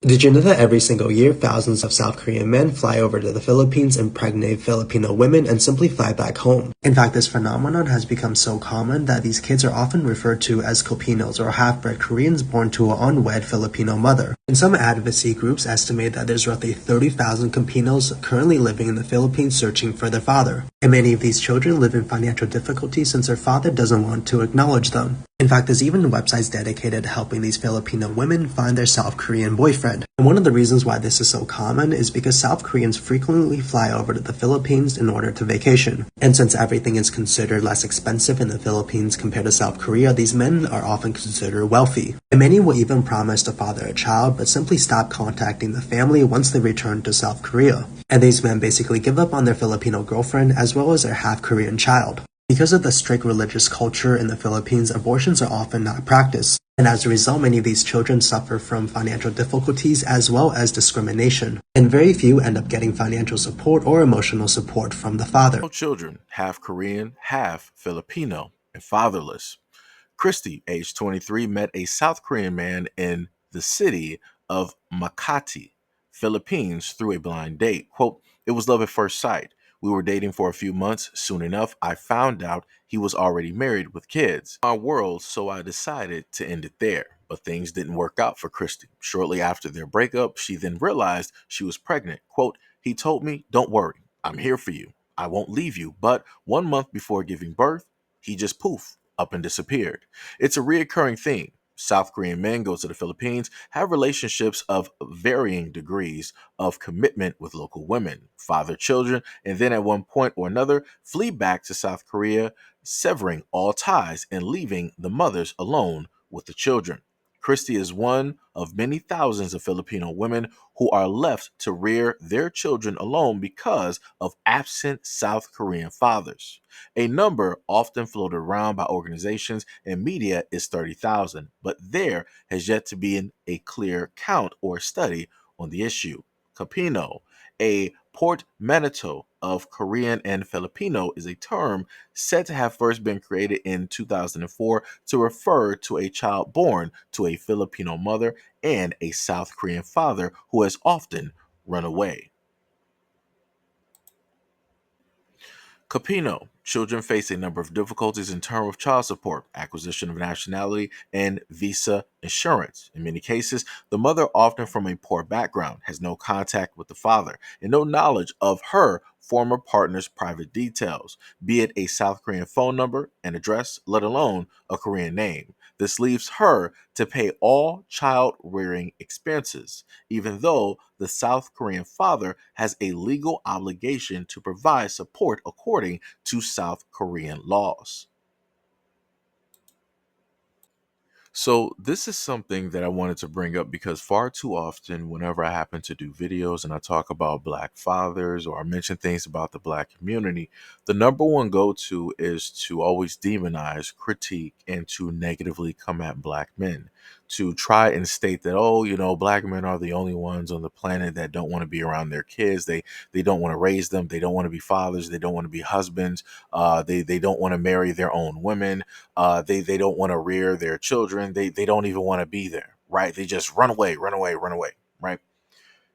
Did you know that every single year, thousands of South Korean men fly over to the Philippines, impregnate Filipino women, and simply fly back home? In fact, this phenomenon has become so common that these kids are often referred to as Kopinos, or half-bred Koreans born to an unwed Filipino mother. And some advocacy groups estimate that there's roughly 30,000 Kopinos currently living in the Philippines searching for their father. And many of these children live in financial difficulty since their father doesn't want to acknowledge them. In fact, there's even websites dedicated to helping these Filipino women find their South Korean boyfriend. And one of the reasons why this is so common is because South Koreans frequently fly over to the Philippines in order to vacation. And since everything is considered less expensive in the Philippines compared to South Korea, these men are often considered wealthy. And many will even promise to father a child, but simply stop contacting the family once they return to South Korea. And these men basically give up on their Filipino girlfriend as well as their half-Korean child. Because of the strict religious culture in the Philippines, abortions are often not practiced. And as a result, many of these children suffer from financial difficulties as well as discrimination. And very few end up getting financial support or emotional support from the father. Children, half Korean, half Filipino, and fatherless. Christy, age 23, met a South Korean man in the city of Makati, Philippines, through a blind date. Quote, "It was love at first sight. We were dating for a few months. Soon enough, I found out he was already married with kids. Our world, so I decided to end it there. But things didn't work out for Christy. Shortly after their breakup, she then realized she was pregnant. Quote, he told me, don't worry, I'm here for you. I won't leave you. But 1 month before giving birth, he just poof, up and disappeared. It's a reoccurring theme. South Korean men go to the Philippines, have relationships of varying degrees of commitment with local women, father children, and then at one point or another flee back to South Korea, severing all ties and leaving the mothers alone with the children. Christy is one of many thousands of Filipino women who are left to rear their children alone because of absent South Korean fathers. A number often floated around by organizations and media is 30,000, but there has yet to be a clear count or study on the issue. Kopino, a portmanteau of Korean and Filipino, is a term said to have first been created in 2004 to refer to a child born to a Filipino mother and a South Korean father who has often run away. Kopino, children face a number of difficulties in terms of child support, acquisition of nationality, and visa insurance. In many cases, the mother, often from a poor background, has no contact with the father and no knowledge of her former partner's private details, be it a South Korean phone number and address, let alone a Korean name. This leaves her to pay all child rearing expenses, even though the South Korean father has a legal obligation to provide support according to South Korean laws. So, this is something that I wanted to bring up because far too often, whenever I happen to do videos and I talk about Black fathers or I mention things about the Black community, the number one go to is to always demonize, critique, and to negatively come at Black men. To try and state that, oh, Black men are the only ones on the planet that don't want to be around their kids. They don't want to raise them. They don't want to be fathers. They don't want to be husbands. They don't want to marry their own women. They don't want to rear their children. They don't even want to be there, right? They just run away, run away, run away, right?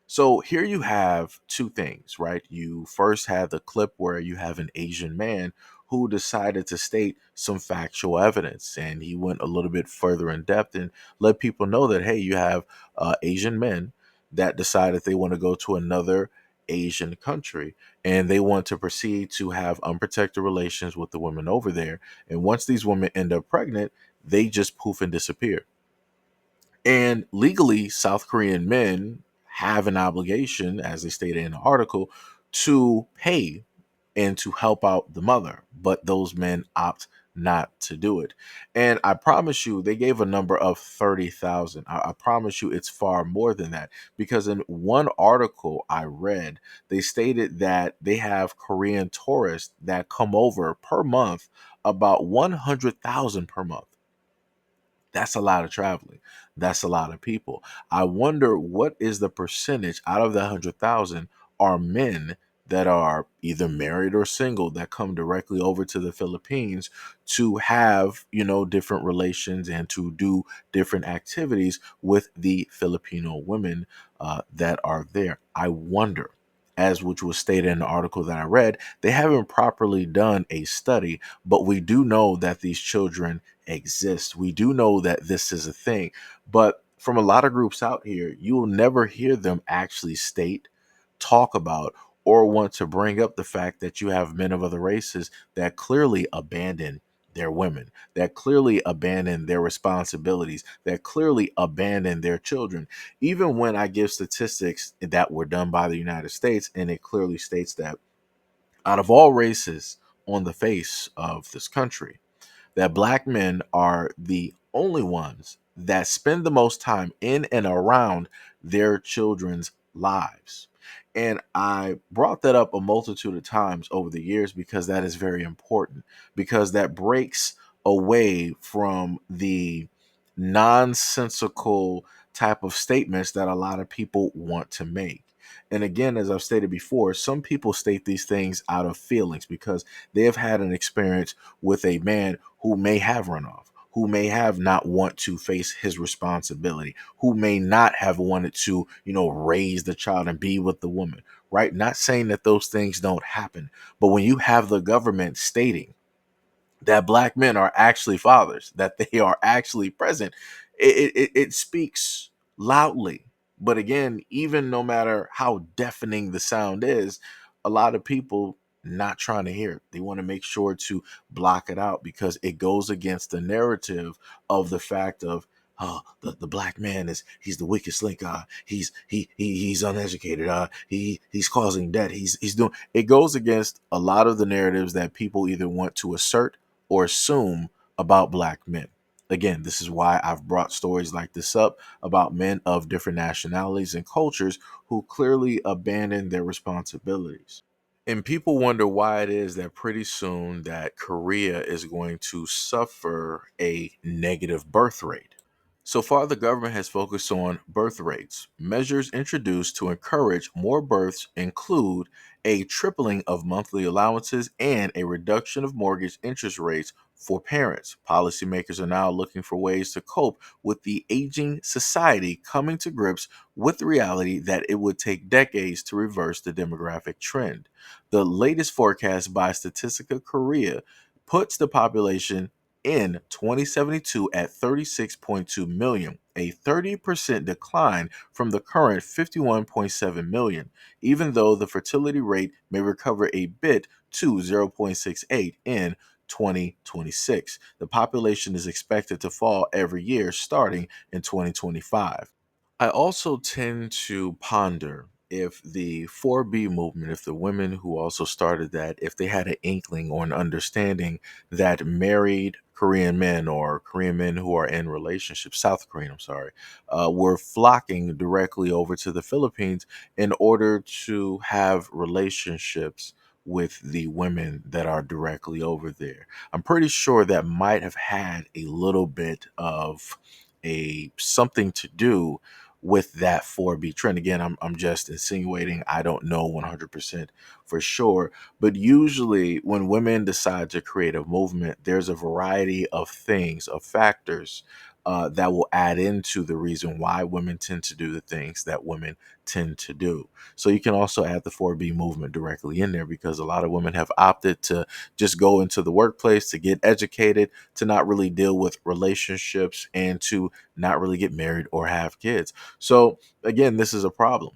So here you have two things, right? You first have the clip where you have an Asian man who decided to state some factual evidence, and he went a little bit further in depth and let people know that, hey, you have Asian men that decided they want to go to another Asian country and they want to proceed to have unprotected relations with the women over there. And once these women end up pregnant, they just poof and disappear. And legally, South Korean men have an obligation, as they stated in the article, to pay and to help out the mother. But those men opt not to do it. And I promise you, they gave a number of 30,000. I promise you it's far more than that. Because in one article I read, they stated that they have Korean tourists that come over per month, about 100,000 per month. That's a lot of traveling. That's a lot of people. I wonder what is the percentage out of the 100,000 are men that are either married or single that come directly over to the Philippines to have, different relations and to do different activities with the Filipino women that are there. I wonder, as which was stated in the article that I read, they haven't properly done a study, but we do know that these children exist. We do know that this is a thing. But from a lot of groups out here, you will never hear them actually state, talk about, or want to bring up the fact that you have men of other races that clearly abandon their women, that clearly abandon their responsibilities, that clearly abandon their children. Even when I give statistics that were done by the United States, and it clearly states that out of all races on the face of this country, that black men are the only ones that spend the most time in and around their children's lives. And I brought that up a multitude of times over the years because that is very important, because that breaks away from the nonsensical type of statements that a lot of people want to make. And again, as I've stated before, some people state these things out of feelings because they have had an experience with a man who may have run off, who may have not want to face his responsibility, who may not have wanted to, raise the child and be with the woman, right? Not saying that those things don't happen, but when you have the government stating that black men are actually fathers, that they are actually present, it speaks loudly. But again, even no matter how deafening the sound is, a lot of people not trying to hear it. They want to make sure to block it out because it goes against the narrative of the fact of, oh, the black man he's the weakest link. He's uneducated. He's causing debt. He's doing. It goes against a lot of the narratives that people either want to assert or assume about black men. Again, this is why I've brought stories like this up about men of different nationalities and cultures who clearly abandon their responsibilities. And people wonder why it is that pretty soon that Korea is going to suffer a negative birth rate. So far, the government has focused on birth rates. Measures introduced to encourage more births include a tripling of monthly allowances and a reduction of mortgage interest rates for parents. Policymakers are now looking for ways to cope with the aging society, coming to grips with the reality that it would take decades to reverse the demographic trend. The latest forecast by Statistica Korea puts the population in 2072 at 36.2 million, a 30% decline from the current 51.7 million, even though the fertility rate may recover a bit to 0.68 in 2026. The population is expected to fall every year starting in 2025. I also tend to ponder if the 4B movement, if the women who also started that, if they had an inkling or an understanding that married Korean men or Korean men who are in relationships, South Korean, I'm sorry, were flocking directly over to the Philippines in order to have relationships with the women that are directly over there. I'm pretty sure that might have had a little bit of a something to do with that 4B trend. Again, I'm just insinuating. I don't know 100% for sure. But usually, when women decide to create a movement, there's a variety of things, of factors that will add into the reason why women tend to do the things that women tend to do. So you can also add the 4B movement directly in there because a lot of women have opted to just go into the workplace to get educated, to not really deal with relationships, and to not really get married or have kids. So again, this is a problem.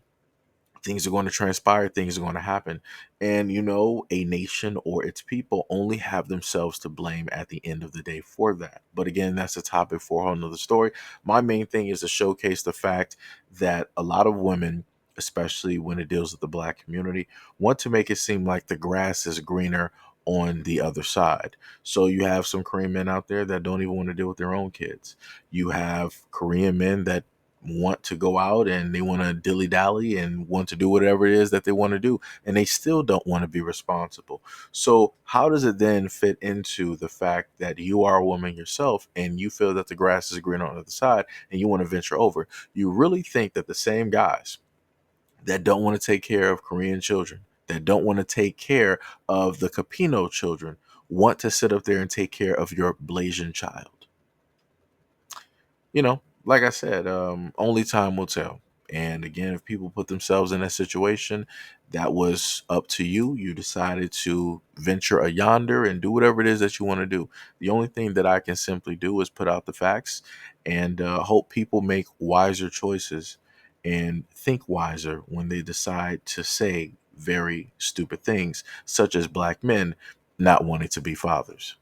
Things are going to transpire, things are going to happen. And a nation or its people only have themselves to blame at the end of the day for that. But again, that's a topic for a whole nother story. My main thing is to showcase the fact that a lot of women, especially when it deals with the black community, want to make it seem like the grass is greener on the other side. So you have some Korean men out there that don't even want to deal with their own kids. You have Korean men that want to go out and they want to dilly dally and want to do whatever it is that they want to do, and they still don't want to be responsible. So how does it then fit into the fact that you are a woman yourself and you feel that the grass is green on the other side and you want to venture over? You really think that the same guys that don't want to take care of Korean children, that don't want to take care of the Kopino children want to sit up there and take care of your Blasian child? Like I said, only time will tell. And again, if people put themselves in that situation, that was up to you. You decided to venture a yonder and do whatever it is that you want to do. The only thing that I can simply do is put out the facts and hope people make wiser choices and think wiser when they decide to say very stupid things, such as black men not wanting to be fathers.